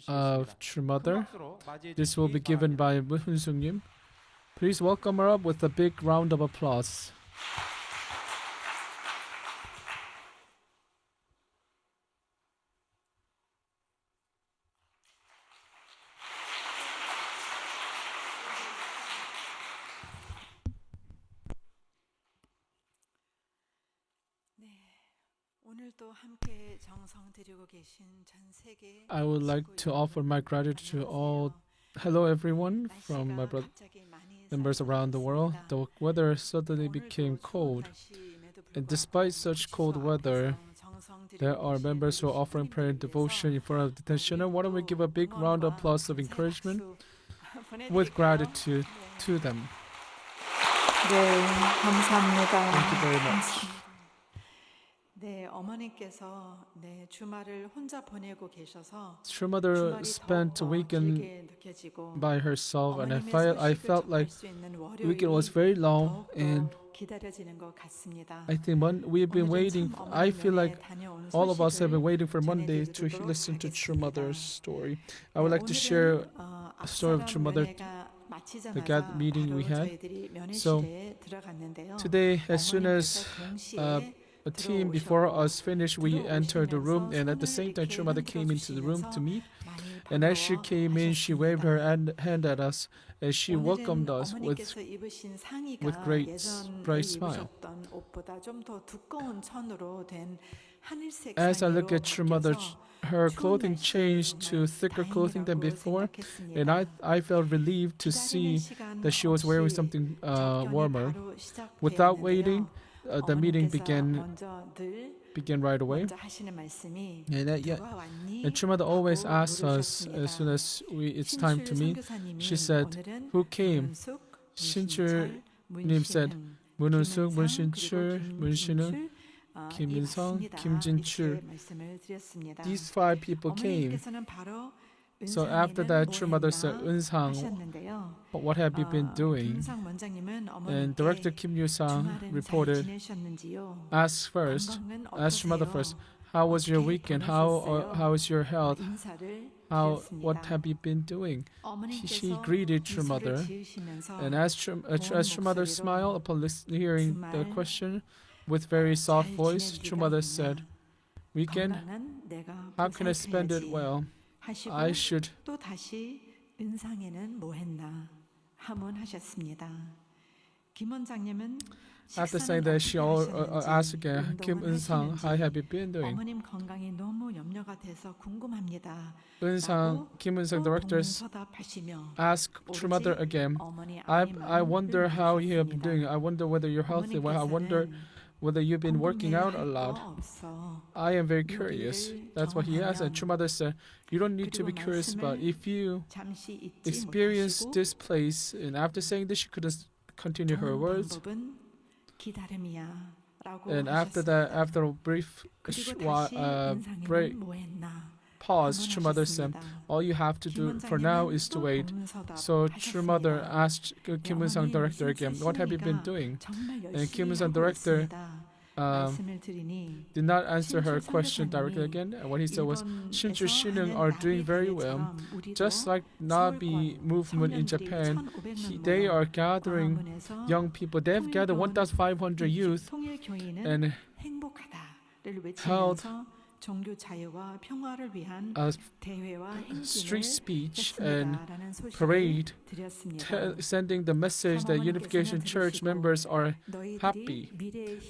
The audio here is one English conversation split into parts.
of True Mother. This will be given by Hoon-sung-nim. Please welcome her up with a big round of applause. I would like to offer my gratitude to all. Hello, everyone from my members around the world. The weather suddenly became cold, and despite such cold weather, there are members who are offering prayer and devotion in front of the tensioner. Why don't we give a big round of applause of encouragement with gratitude to them? 네, 감사합니다. Thank you very much. 네, 어머니께서 주말을 혼자 보내고 계셔서 True Mother spent a weekend 길게 느껴지고 by herself, and I 어머님의 felt 소식을 like 접할 수 있는 the weekend was 월요일이 very long, and 더욱더 기다려지는 것 같습니다. I think we've been waiting. I feel like all of us have been waiting for Monday to listen to True Mother's story. I would like to share a story of True Mother, the GAD meeting we had. So today, as soon as a team before us finished, we entered the room, and at the same time, True Mother came into the room to meet. And as she came in, she waved her hand at us, and she welcomed us with great bright smile. As I look at True Mother, her clothing changed to thicker clothing than before, and I felt relieved to see that she was wearing something warmer. Without waiting, the meeting began right away. And True Mother always asks us as soon as it's time to meet. She said, "Who came?" Shinchul-nim said, "Moon-suk, Moon-shin-chul, Moon-shin-un, Kim In-sung, Kim Jin-chul." These 5 people came. So after that, True Mother said, "Un-sang, what have you been doing?" And Director Kim Yoo-sang reported, asked True Mother first, "How was your weekend? How is your health? What have you been doing?" She greeted True Mother, and as True Mother smiled upon hearing the question with very soft voice, True Mother said, "Weekend? How can I spend it well? I should." 또 다시 은상에는 뭐 했나 하문하셨습니다. 김 원장님은 After saying that, she asked again, "Kim Un-sang, how have you been doing?" 어머님 건강이 너무 염려가 돼서 궁금합니다. Kim Un-sang directors asked True Mother again, I wonder how you have been doing. I wonder whether you're healthy. I wonder whether you've been working out a lot. I am very curious. That's what he asked. And True Mother said, "You don't need to be curious about it. If you experience this place," and after saying this, she couldn't continue her words. And after that, after a brief pause, True Mother said, "All you have to do for now is to wait." So True Mother asked Kim Un-sang director again, "What have you been doing?" And Kim Un-sang director did not answer her question directly again. And what he said was, "Shinju Shinung are doing very well. Just like Nabi movement in Japan, they are gathering young people. They have gathered 1,500 youth and held a street speech and parade, sending the message that Unification Church members are happy."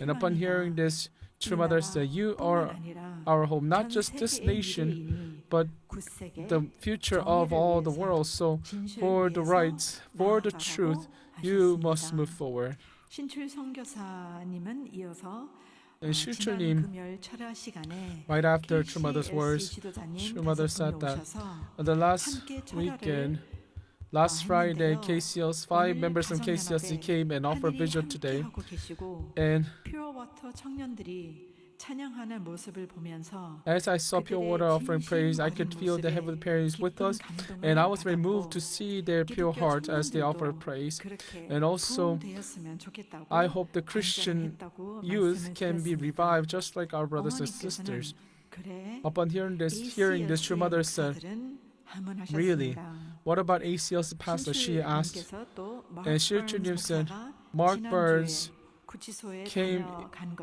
And upon hearing this, True Mother said, "You are our home, not just this nation, but the future of all the world. So for the rights, for the truth, you must move forward." And Shinchul-nim, right after True Mother's words, True Mother said that on the last weekend, last Friday, 5 members from KCLC came and offered vigil today. And as I saw Pure Water offering praise, I could feel the Heavenly Parents with us, and I was very moved to see their pure hearts as they offer praise. And also, I hope the Christian youth can be revived just like our brothers and sisters. Upon hearing this, true mother said, "Really? What about ACL's pastor?" she asked. And Cheonshim said, "Mark Burns came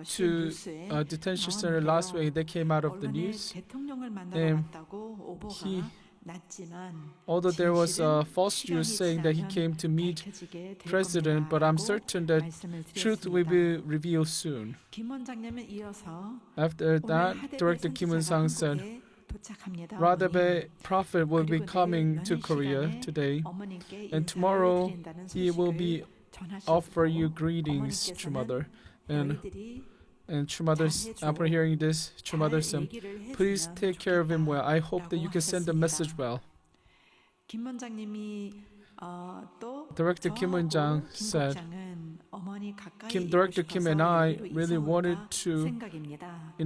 to a detention center last week. They came out of the news. And he, although there was a false news saying that he came to meet president, but I'm certain that truth will be revealed soon." After that, Director Kim Eun-sang said, "Radebe prophet will be coming to Korea today, and tomorrow he will be offer you greetings, true mother." And true mother, after hearing this, true mother said, "Please take care of him well. I hope that you can send the message well." Director Kim Eun-jang said, "Director Kim and I really wanted to,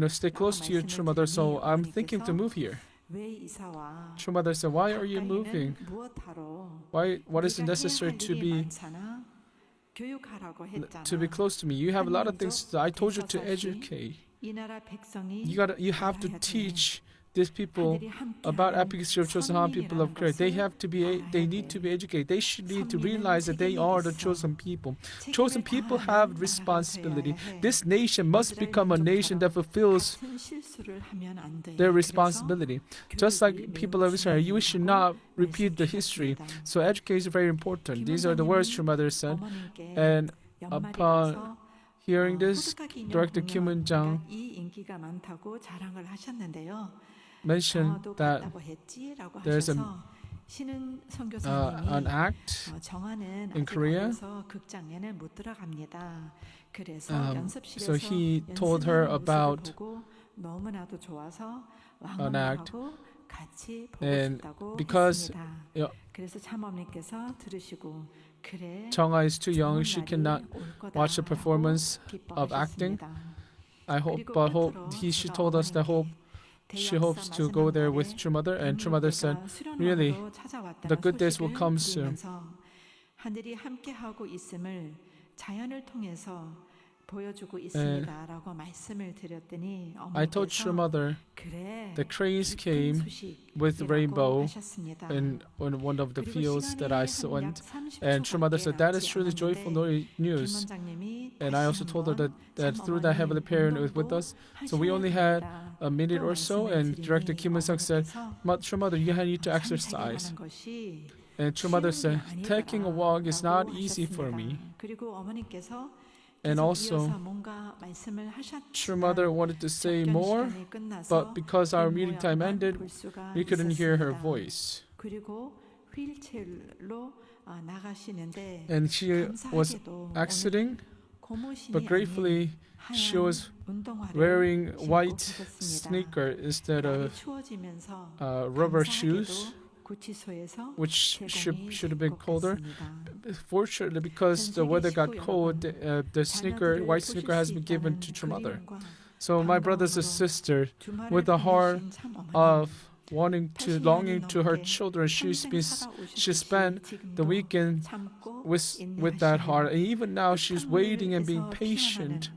stay close to you, true mother. So I'm thinking to move here." True mother said, "Why are you moving? What is necessary to be close to me? You have a lot of things to do. I told you to educate. You have to teach these people about efficacy of chosen Han people of Korea. They need to be educated. They should need to realize that they are the chosen people. Chosen people have responsibility. This nation must become a nation that fulfills their responsibility. Just like people of Israel, you should not repeat the history. So education is very important." These are the words true mother said. And upon hearing this, Director Kim Eun-jang mentioned that there's an act in Korea. So he told her about an act. And because Chungha is too young, she cannot watch the performance of acting. She told us that she hopes to go there with True Mother, and True Mother said, "Really, the good days will come soon." I told True Mother the cranes came with rainbow in one of the fields that I went, and True Mother said that is truly joyful news. And I also told her that through that Heavenly Parent was with us. So we only had a minute or so, and Director Kim Eun-sung said, "True Mother, you need to exercise." And True Mother said, "Taking a walk is not easy for me." And also, True Mother wanted to say more, but because our meeting time ended, we couldn't hear her voice. And she was exiting, but gratefully, she was wearing white sneaker instead of rubber shoes, which should have been colder. Fortunately, because the weather got cold, the white sneaker has been given to True Mother. So my brothers and sisters, with the heart of longing to her children, she spent the weekend with that heart, and even now she's waiting and being patient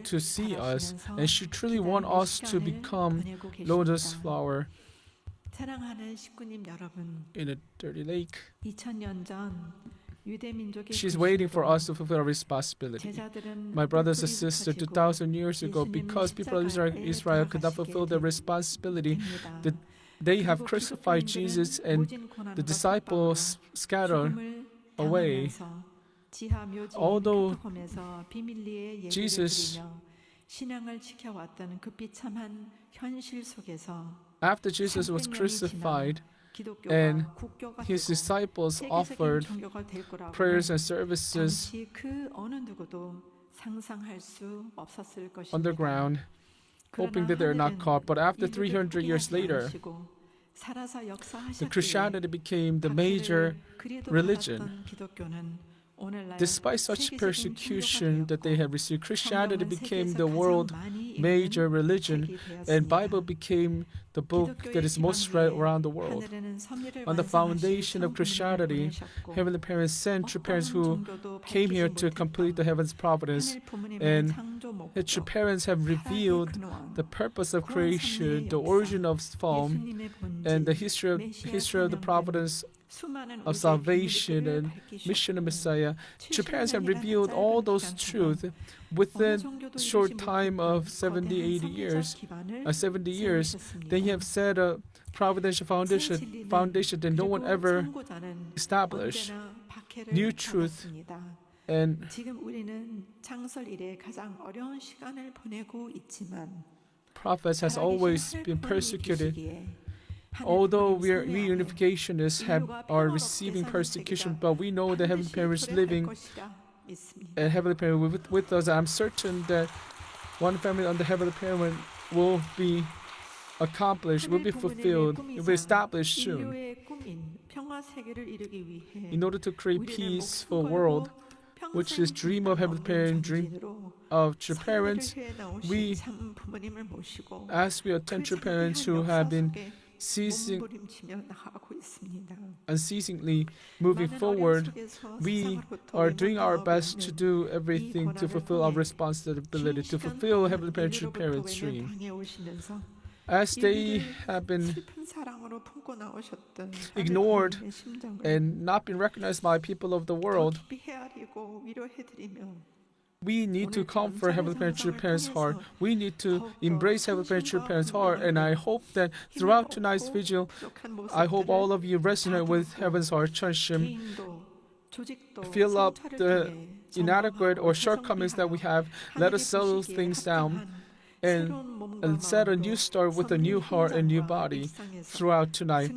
to see us, and she truly wants us to become lotus flower in a dirty lake. She's waiting for us to fulfill our responsibility. My brothers and sisters, 2,000 years ago, because people of Israel could not fulfill their responsibility, they have crucified Jesus, and the disciples scattered away. Although Jesus, after Jesus was crucified, and his disciples offered prayers and services underground, hoping that they're not caught. But after 300 years later, the Christianity became the major religion. Despite such persecution that they had received, Christianity became the world major religion, and Bible became the book that is most read around the world. On the foundation of Christianity, Heavenly Parents sent true parents who came here to complete the heaven's providence, and the true parents have revealed the purpose of creation, the origin of form, and the history of the providence of salvation and mission of Messiah. True parents have revealed all those truths within a short time of 70 years. They have set a providential foundation that no one ever established. New truth. And prophets has always been persecuted. Although we reunificationists are receiving persecution, but we know that Heavenly Parents living and Heavenly Parent with us. I'm certain that one family under Heavenly Parent will be accomplished, will be fulfilled, will be established soon. In order to create peaceful world, which is dream of Heavenly Parent, dream of true parents, we, as we attend true parents who have been unceasingly moving forward, we are doing our best to do everything to fulfill our responsibility, to fulfill Heavenly Parent's true parents' dream. As they have been ignored and not been recognized by people of the world, we need to comfort Heavenly Parent's true parents' heart. We need to embrace Heavenly Parent's true parents' heart. And I hope that throughout tonight's vigil, I hope all of you resonate with Heaven's heart, Cheonshim. Fill up the inadequate or shortcomings that we have. Let us settle things down and set a new start with a new heart and new body throughout tonight.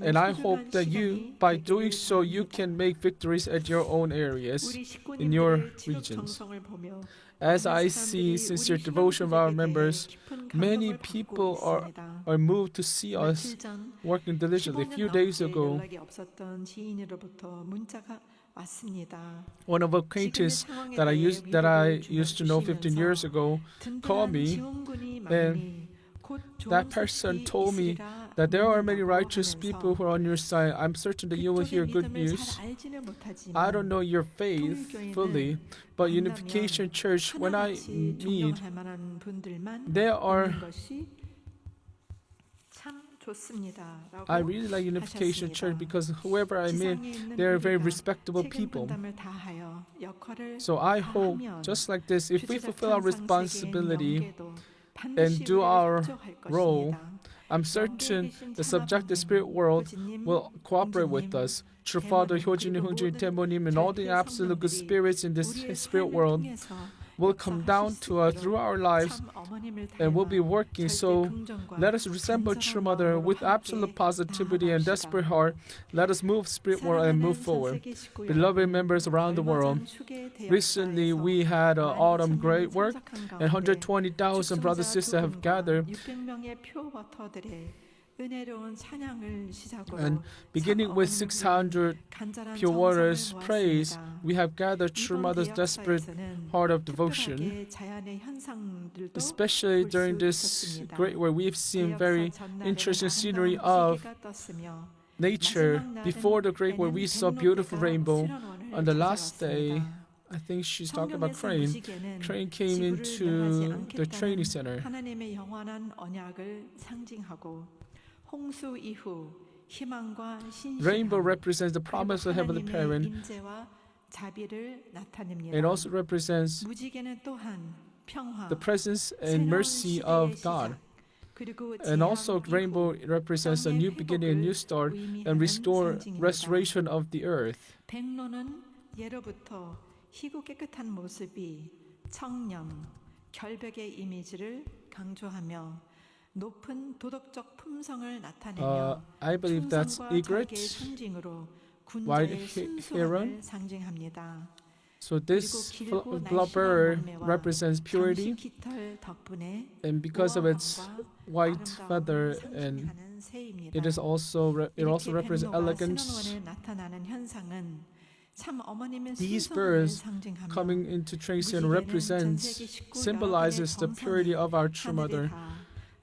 And I hope that you, by doing so, you can make victories at your own areas, in your regions. As I see sincere devotion of our members, many people are moved to see us working diligently. A few days ago, one of acquaintances that I used to know 15 years ago called me, and that person told me that there are many righteous people who are on your side. I'm certain that you will hear good news. I don't know your faith fully, but Unification Church, when I meet, there are I really like Unification Church because whoever I meet, they are very respectable people. So I hope, just like this, if we fulfill our responsibility and do our role, I'm certain the subjective spirit world will cooperate with us. True Father, Hyojin, Hungjin, Temonim, and all the absolute good spirits in this spirit world will come down to us through our lives and will be working. So let us resemble True Mother with absolute positivity and desperate heart. Let us move spirit world and move forward. Beloved members around the world, recently we had an autumn great work and 120,000 brothers and sisters have gathered. And beginning with 600 pure waters praise, we have gathered True Mother's desperate heart of devotion. Especially during this great where we've seen very interesting scenery of nature. Before the great where we saw beautiful rainbow. On the last day, I think she's talking about Crane. Crane came into the training center. Rainbow represents the promise of Heavenly Parent. It also represents the presence and mercy of God. And also rainbow represents a new beginning, a new start, and restoration of the earth. I believe that's egret, white heron. So this blubber represents purity, and because of its white feather, and it also represents elegance. 참 어머님은 These 순수함을 birds 상징하며 coming into Cheonshim 우리 represents, 기대는 전 세계 19 symbolizes the 여러 purity 개의 of our true 하늘의 mother. 다,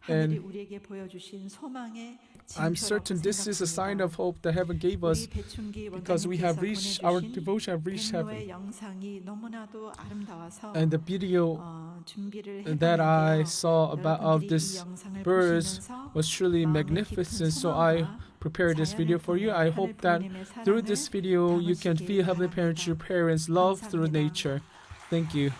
And 하늘이 우리에게 보여주신 소망의 I'm 징표라고 certain this is a sign 생각합니다. of hope that heaven gave us 우리 배춘기 because we have reached, our 원장님께서 devotion have reached 백로의 heaven. 영상이 너무나도 아름다워서 And the video 준비를 that I 해봤는데요. saw of 여러분들이 이 this 영상을 birds 보시면서 was truly 마음의 magnificent. 깊은 So I 소망과 prepared this video 자연을 for you. 통해 I 하늘 hope that 부모님의 through this 사랑을 video you can 담으시길 feel Heavenly Parents, your 바랍니다. parents' love through 감사합니다. nature. Thank you.